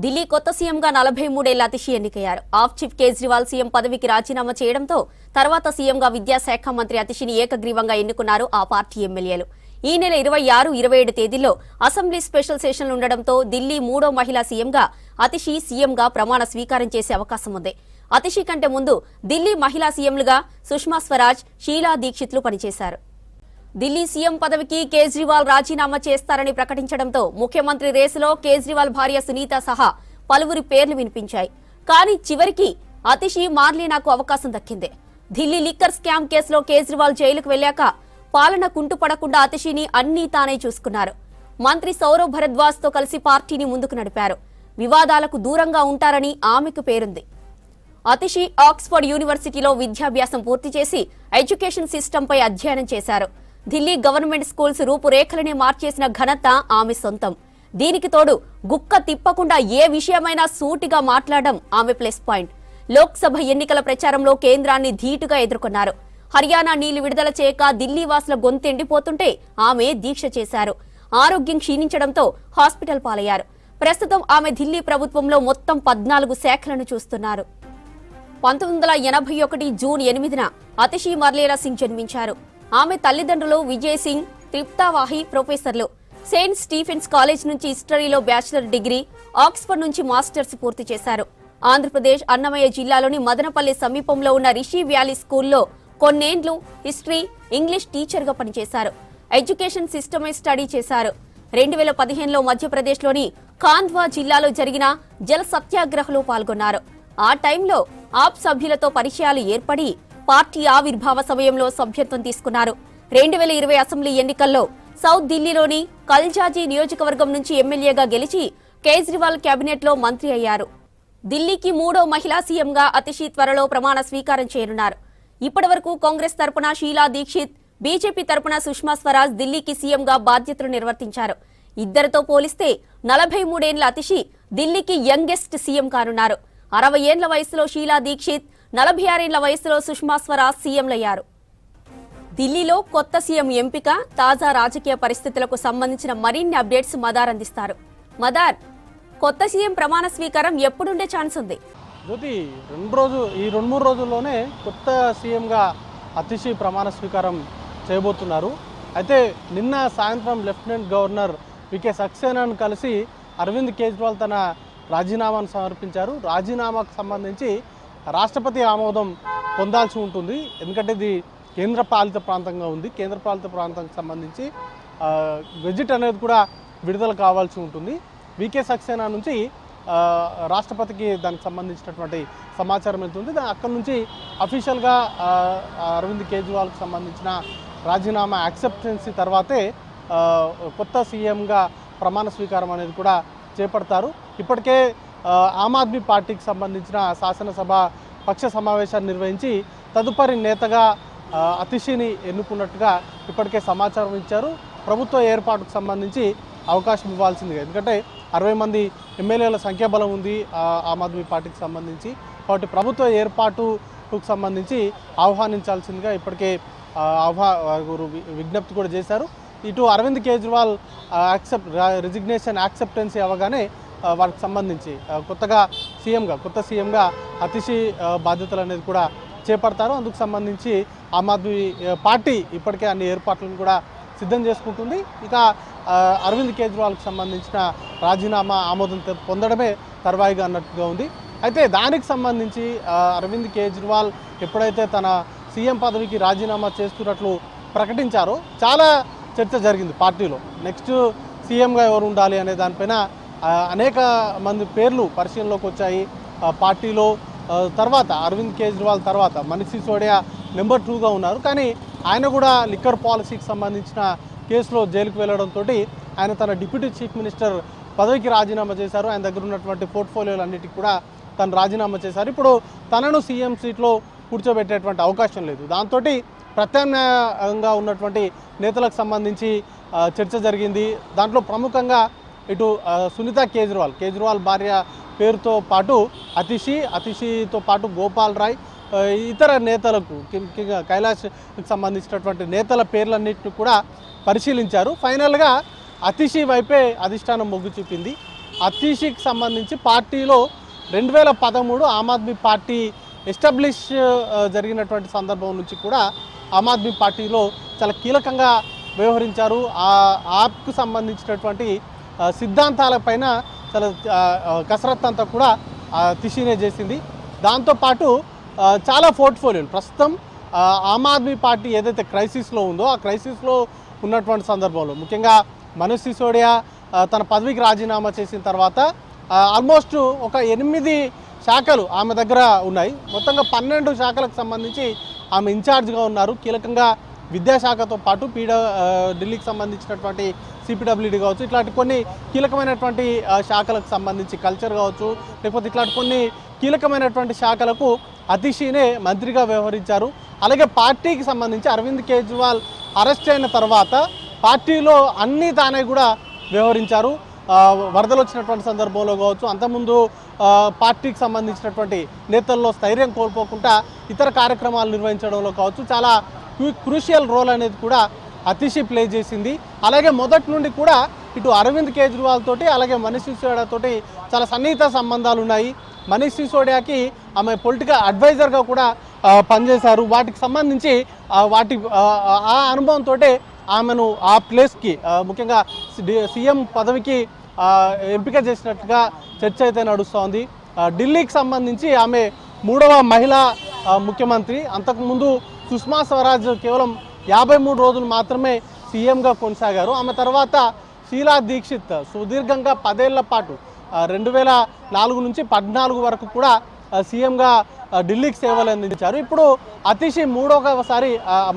ఢిల్లీ కొత్త సీఎంగా 43 ఏళ్ల అతిషి ఎన్నికయ్యారు. ఆఫ్ చీఫ్ కేజ్రీవాల్ సీఎం పదవికి రాజీనామా చేయడంతో తర్వాత సీఎంగా విద్యాశాఖ మంత్రి అతిషిని ఏకగ్రీవంగా ఎన్నుకున్నారు ఆ పార్టీ ఎమ్మెల్యేలు. ఈ నెల 26, 27 తేదీల్లో అసెంబ్లీ స్పెషల్ సెషన్లు ఉండడంతో ఢిల్లీ మూడో మహిళా సీఎంగా అతిషి సీఎంగా ప్రమాణ స్వీకారం చేసే అవకాశం ఉంది. అతిషి కంటే ముందు ఢిల్లీ మహిళా సీఎంలుగా సుష్మా స్వరాజ్, షీలా దీక్షిత్లు పనిచేశారు. ఢిల్లీ సీఎం పదవికి కేజ్రీవాల్ రాజీనామా చేస్తారని ప్రకటించడంతో ముఖ్యమంత్రి రేసులో కేజ్రీవాల్ భార్య సునీత సహా పలువురి పేర్లు వినిపించాయి. కానీ చివరికి అతిషి మార్లీనాకు అవకాశం దక్కింది. ఢిల్లీ లిక్కర్ స్కామ్ కేసులో కేజ్రీవాల్ జైలుకు వెళ్లాక పాలన కుంటుపడకుండా అతిషిని అన్నీ తానే చూసుకున్నారు. మంత్రి సౌరవ్ భరద్వాజ్ తో కలిసి పార్టీని ముందుకు నడిపారు. వివాదాలకు దూరంగా ఉంటారని ఆమెకు పేరుంది. అతిషి ఆక్స్ఫర్డ్ యూనివర్సిటీలో విద్యాభ్యాసం పూర్తి చేసి ఎడ్యుకేషన్ సిస్టంపై అధ్యయనం చేశారు. ఢిల్లీ గవర్నమెంట్ స్కూల్స్ రూపురేఖలనే మార్చేసిన ఘనత ఆమె సొంతం. దీనికి తోడు గుక్క తిప్పకుండా ఏ విషయమైనా సూటిగా మాట్లాడడం ఆమె ప్లస్ పాయింట్. లోక్సభ ఎన్నికల ప్రచారంలో కేంద్రాన్ని ధీటుగా ఎదుర్కొన్నారు. హర్యానా నీళ్లు విడుదల చేయక ఢిల్లీ వాసుల గొంతెండిపోతుంటే ఆమె దీక్ష చేశారు. ఆరోగ్యం క్షీణించడంతో హాస్పిటల్ పాలయ్యారు. ప్రస్తుతం ఆమె ఢిల్లీ ప్రభుత్వంలో మొత్తం 14 శాఖలను చూస్తున్నారు. 1981 జూన్ 8న అతిషి మర్లేరా సింగ్ జన్మించారు. ఆమె తల్లిదండ్రులు విజయ్ సింగ్, త్రిప్తావాహి ప్రొఫెసర్లు. సెయింట్ స్టీఫెన్స్ కాలేజ్ నుంచి హిస్టరీలో బ్యాచిలర్ డిగ్రీ, ఆక్స్ఫర్డ్ నుంచి మాస్టర్స్ పూర్తి చేశారు. ఆంధ్రప్రదేశ్ అన్నమయ్య జిల్లాలోని మదనపల్లి సమీపంలో ఉన్న రిషి వ్యాలీ స్కూల్లో కొన్నేండ్లు హిస్టరీ, ఇంగ్లీష్ టీచర్గా పనిచేశారు. ఎడ్యుకేషన్ సిస్టమే స్టడీ చేశారు. 2015లో మధ్యప్రదేశ్లోని ఖాండ్వా జిల్లాలో జరిగిన జల సత్యాగ్రహంలో పాల్గొన్నారు. ఆ టైంలో ఆప్ సభ్యులతో పరిచయాలు ఏర్పడి పార్టీ ఆవిర్భావ సమయంలో సభ్యత్వం తీసుకున్నారు. 2020 అసెంబ్లీ ఎన్నికల్లో సౌత్ ఢిల్లీలోని కల్జాజీ నియోజకవర్గం నుంచి ఎమ్మెల్యేగా గెలిచి కేజ్రీవాల్ కేబినెట్లో మంత్రి అయ్యారు. ఢిల్లీకి మూడో మహిళా సీఎంగా అతిషి త్వరలో ప్రమాణ స్వీకారం చేయనున్నారు. ఇప్పటివరకు కాంగ్రెస్ తరపున షీలా దీక్షిత్, బీజేపీ తరపున సుష్మా స్వరాజ్ ఢిల్లీకి సీఎంగా బాధ్యతలు నిర్వర్తించారు. ఇద్దరితో పోలిస్తే 43 ఏళ్ల అతిషి ఢిల్లీకి యంగెస్ట్ సీఎం కానున్నారు. 60 ఏళ్ల వయసులో షీలా దీక్షిత్, 46 ఏళ్ల వయసులో సుష్మా స్వరాజ్ సీఎంలయ్యారు. ఢిల్లీలో కొత్త సీఎం ఎంపిక, తాజా రాజకీయ పరిస్థితులకు సంబంధించిన మరిన్ని అప్డేట్స్ మదార్ అందిస్తారు. మదార్, కొత్త సీఎం ప్రమాణ స్వీకారం ఎప్పుడుండే ఛాన్స్ ఉంది? జ్యోతి, ఈ 2-3 రోజుల్లోనే కొత్త సీఎంగా అతిషి ప్రమాణ స్వీకారం చేయబోతున్నారు. అయితే నిన్న సాయంత్రం లెఫ్టినెంట్ గవర్నర్ వికే సక్సేనాను కలిసి అరవింద్ కేజ్రీవాల్ తన రాజీనామాను సమర్పించారు. రాజీనామాకు సంబంధించి రాష్ట్రపతి ఆమోదం పొందాల్సి ఉంటుంది. ఎందుకంటే ఇది కేంద్ర పాలిత ప్రాంతంగా ఉంది. కేంద్ర పాలిత ప్రాంతానికి సంబంధించి గెజిట్ అనేది కూడా విడుదల కావాల్సి ఉంటుంది. వికే సక్సేనా నుంచి రాష్ట్రపతికి దానికి సంబంధించినటువంటి సమాచారం వెళ్తుంది. అక్కడి నుంచి అఫీషియల్గా అరవింద్ కేజ్రీవాల్కి సంబంధించిన రాజీనామా యాక్సెప్టెన్సీ తర్వాతే కొత్త సీఎంగా ప్రమాణ స్వీకారం అనేది కూడా చేపడతారు. ఇప్పటికే ఆమ్ ఆద్మీ పార్టీకి సంబంధించిన శాసనసభ పక్ష సమావేశాన్ని నిర్వహించి తదుపరి నేతగా అతిషిని ఎన్నుకున్నట్టుగా ఇప్పటికే సమాచారం ఇచ్చారు. ప్రభుత్వ ఏర్పాటుకు సంబంధించి అవకాశం ఇవ్వాల్సిందిగా, ఎందుకంటే 60 మంది ఎమ్మెల్యేల సంఖ్యాబలం ఉంది ఆమ్ ఆద్మీ పార్టీకి సంబంధించి. కాబట్టి ప్రభుత్వ ఏర్పాటుకు సంబంధించి ఆహ్వానించాల్సిందిగా ఇప్పటికే విజ్ఞప్తి కూడా చేశారు. ఇటు అరవింద్ కేజ్రీవాల్ రిజిగ్నేషన్ యాక్సెప్టెన్సీ అవ్వగానే వారికి సంబంధించి కొత్త సీఎంగా అతిషి బాధ్యతలు అనేది కూడా చేపడతారు. అందుకు సంబంధించి ఆమ్ ఆద్మీ పార్టీ ఇప్పటికే అన్ని ఏర్పాట్లను కూడా సిద్ధం చేసుకుంటుంది. ఇక అరవింద్ కేజ్రీవాల్కి సంబంధించిన రాజీనామా ఆమోదం పొందడమే తర్వాయిగా అన్నట్టుగా ఉంది. అయితే దానికి సంబంధించి అరవింద్ కేజ్రీవాల్ ఎప్పుడైతే తన సీఎం పదవికి రాజీనామా చేస్తున్నట్లు ప్రకటించారో చాలా చర్చ జరిగింది పార్టీలో. నెక్స్ట్ సీఎంగా ఎవరు ఉండాలి అనే దానిపైన అనేక మంది పేర్లు పరిశీలనలోకి వచ్చాయి పార్టీలో. తర్వాత అరవింద్ కేజ్రీవాల్ తర్వాత మనీష్ సిసోడియా నెంబర్ 2గా ఉన్నారు. కానీ ఆయన కూడా లిక్కర్ పాలసీకి సంబంధించిన కేసులో జైలుకు వెళ్లడంతో ఆయన తన డిప్యూటీ చీఫ్ మినిస్టర్ పదవికి రాజీనామా చేశారు. ఆయన దగ్గర ఉన్నటువంటి పోర్ట్ఫోలియోలన్నిటికీ కూడా తను రాజీనామా చేశారు. ఇప్పుడు తనను సీఎం సీట్లో కూర్చోబెట్టేటువంటి అవకాశం లేదు. దాంతో ప్రత్యామ్నాయంగా ఉన్నటువంటి నేతలకు సంబంధించి చర్చ జరిగింది. దాంట్లో ప్రముఖంగా ఇటు సునీత కేజ్రీవాల్ భార్య పేరుతో పాటు అతిషితో పాటు గోపాల్ రాయ్, ఇతర నేతలకు ముఖ్యంగా కైలాష్కి సంబంధించినటువంటి నేతల పేర్లన్నింటినీ కూడా పరిశీలించారు. ఫైనల్గా అతిషి వైపే అధిష్టానం మొగ్గు చూపింది. అతీషికి సంబంధించి పార్టీలో 2013 ఆమ్ ఆద్మీ పార్టీ ఎస్టాబ్లిష్ జరిగినటువంటి సందర్భం నుంచి కూడా ఆమ్ ఆద్మీ పార్టీలో చాలా కీలకంగా వ్యవహరించారు. ఆ యాప్కు సంబంధించినటువంటి సిద్ధాంతాలపైన చాలా కసరత్తు అంతా కూడా తిషినే చేసింది. దాంతోపాటు చాలా పోర్ట్ఫోలియోలు ప్రస్తుతం ఆమ్ ఆద్మీ పార్టీ ఏదైతే క్రైసిస్లో ఉందో ఆ క్రైసిస్లో ఉన్నటువంటి సందర్భంలో ముఖ్యంగా మనీష్ సిసోడియా తన పదవికి రాజీనామా చేసిన తర్వాత ఆల్మోస్ట్ ఒక 8 శాఖలు ఆమె దగ్గర ఉన్నాయి. మొత్తంగా 12 శాఖలకు సంబంధించి ఆమె ఇన్ఛార్జ్గా ఉన్నారు. కీలకంగా విద్యాశాఖతో పాటు ఢిల్లీకి సంబంధించినటువంటి సిపిడబ్ల్యూడి కావచ్చు, ఇట్లాంటి కొన్ని కీలకమైనటువంటి శాఖలకు సంబంధించి కల్చర్ కావచ్చు, లేకపోతే ఇట్లాంటి కొన్ని కీలకమైనటువంటి శాఖలకు అతిషినే మంత్రిగా వ్యవహరించారు. అలాగే పార్టీకి సంబంధించి అరవింద్ కేజ్రీవాల్ అరెస్ట్ అయిన తర్వాత పార్టీలో అన్నీ తానే కూడా వ్యవహరించారు. వరదలు వచ్చినటువంటి సందర్భంలో కావచ్చు, అంతకుముందు పార్టీకి సంబంధించినటువంటి నేతల్లో స్థైర్యం కోల్పోకుండా ఇతర కార్యక్రమాలు నిర్వహించడంలో కావచ్చు చాలా క్రూషియల్ రోల్ అనేది కూడా అతిషి ప్లే చేసింది. అలాగే మొదటి నుండి కూడా ఇటు అరవింద్ కేజ్రీవాల్ తోటి అలాగే మనీష్ సిసోడియా తోటి చాలా సన్నిహిత సంబంధాలు ఉన్నాయి. మనీష్ సిసోడియాకి ఆమె పొలిటికల్ అడ్వైజర్గా కూడా పనిచేశారు. వాటికి సంబంధించి ఆ అనుభవంతో ఆమెను ఆ ప్లేస్కి ముఖ్యంగా సీఎం పదవికి ఎంపిక చేసినట్టుగా చర్చ అయితే నడుస్తోంది. ఢిల్లీకి సంబంధించి ఆమె 3వ మహిళా ముఖ్యమంత్రి. అంతకుముందు సుష్మా స్వరాజ్ కేవలం 53 రోజులు మాత్రమే సీఎంగా కొనసాగారు. ఆమె తర్వాత షీలా దీక్షిత్ సుదీర్ఘంగా 10 ఏళ్ల పాటు 2004 నుంచి 14 వరకు కూడా సీఎంగా ఢిల్లీకి సేవలు అందించారు. ఇప్పుడు అతిషి 3వసారి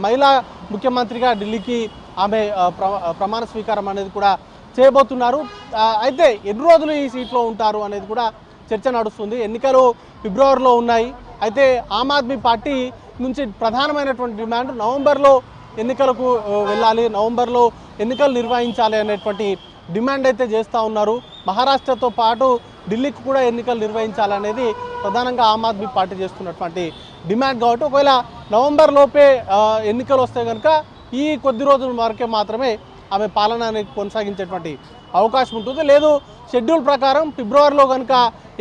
మహిళా ముఖ్యమంత్రిగా ఢిల్లీకి ఆమె ప్రమాణ స్వీకారం అనేది కూడా చేయబోతున్నారు. అయితే ఎన్ని రోజులు ఈ సీట్లో ఉంటారు అనేది కూడా చర్చ నడుస్తుంది. ఎన్నికలు ఫిబ్రవరిలో ఉన్నాయి. అయితే ఆమ్ ఆద్మీ పార్టీ నుంచి ప్రధానమైనటువంటి డిమాండ్ నవంబర్లో ఎన్నికలకు వెళ్ళాలి, నవంబర్లో ఎన్నికలు నిర్వహించాలి అనేటువంటి డిమాండ్ అయితే చేస్తూ ఉన్నారు. మహారాష్ట్రతో పాటు ఢిల్లీకి కూడా ఎన్నికలు నిర్వహించాలనేది ప్రధానంగా ఆమ్ ఆద్మీ పార్టీ చేస్తున్నటువంటి డిమాండ్. కాబట్టి ఒకవేళ నవంబర్ లోపే ఎన్నికలు వస్తే కనుక ఈ కొద్ది రోజుల వరకే మాత్రమే ఆమె పాలనని కొనసాగించేటువంటి అవకాశం ఉంటుంది. లేదు షెడ్యూల్ ప్రకారం ఫిబ్రవరిలో కనుక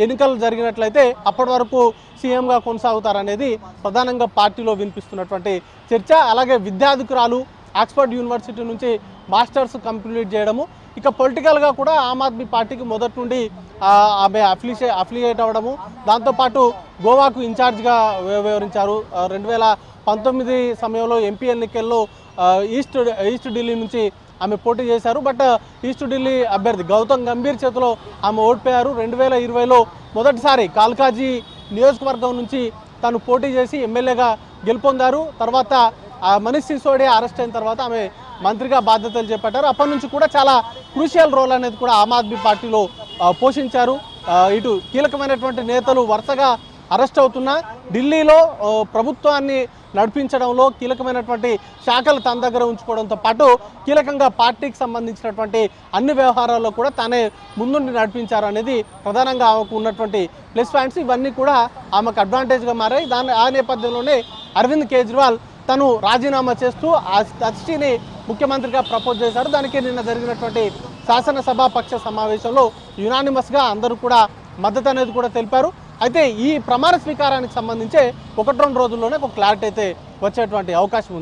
ఎన్నికలు జరిగినట్లయితే అప్పటి వరకు సీఎంగా కొనసాగుతారనేది ప్రధానంగా పార్టీలో వినిపిస్తున్నటువంటి చర్చ. అలాగే విద్యాధికురాలు ఆక్స్ఫర్డ్ యూనివర్సిటీ నుంచి మాస్టర్స్ కంప్లీట్ చేయడము, ఇక పొలిటికల్గా కూడా ఆమ్ ఆద్మీ పార్టీకి మొదటి నుండి ఆమె అఫిలియేట్ అవ్వడము, దాంతోపాటు గోవాకు ఇన్ఛార్జ్గా వ్యవహరించారు. 2019 సమయంలో ఎంపీ ఎన్నికల్లో ఈస్ట్ ఢిల్లీ నుంచి ఆమె పోటీ చేశారు. బట్ ఈస్ట్ ఢిల్లీ అభ్యర్థి గౌతమ్ గంభీర్ చేతిలో ఆమె ఓడిపోయారు. 2020లో మొదటిసారి కాల్కాజీ నియోజకవర్గం నుంచి తాను పోటీ చేసి ఎమ్మెల్యేగా గెలుపొందారు. తర్వాత మనీష్ సిసోడియా అరెస్ట్ అయిన తర్వాత ఆమె మంత్రిగా బాధ్యతలు చేపట్టారు. అప్పటి నుంచి కూడా చాలా క్రూషియల్ రోల్ అనేది కూడా ఆమ్ ఆద్మీ పార్టీలో పోషించారు. ఇటు కీలకమైనటువంటి నేతలు వరుసగా అరెస్ట్ అవుతున్నా ఢిల్లీలో ప్రభుత్వాన్ని నడిపించడంలో కీలకమైనటువంటి శాఖలు తన దగ్గర ఉంచుకోవడంతో పాటు కీలకంగా పార్టీకి సంబంధించినటువంటి అన్ని వ్యవహారాల్లో కూడా తానే ముందుండి నడిపించారు అనేది ప్రధానంగా ఆమెకు ఉన్నటువంటి ప్లస్ పాయింట్స్. ఇవన్నీ కూడా ఆమెకు అడ్వాంటేజ్గా మారాయి. ఆ నేపథ్యంలోనే అరవింద్ కేజ్రీవాల్ తను రాజీనామా చేస్తూ అతిషిని ముఖ్యమంత్రిగా ప్రపోజ్ చేశారు. దానికి నిన్న జరిగినటువంటి శాసనసభాపక్ష సమావేశంలో యునానిమస్గా అందరూ కూడా మద్దతు అనేది కూడా తెలిపారు. అయితే ఈ ప్రమాణ స్వీకారానికి సంబంధించి 1-2 రోజుల్లోనే ఒక క్లారిటీ అయితే వచ్చేటువంటి అవకాశం ఉంది.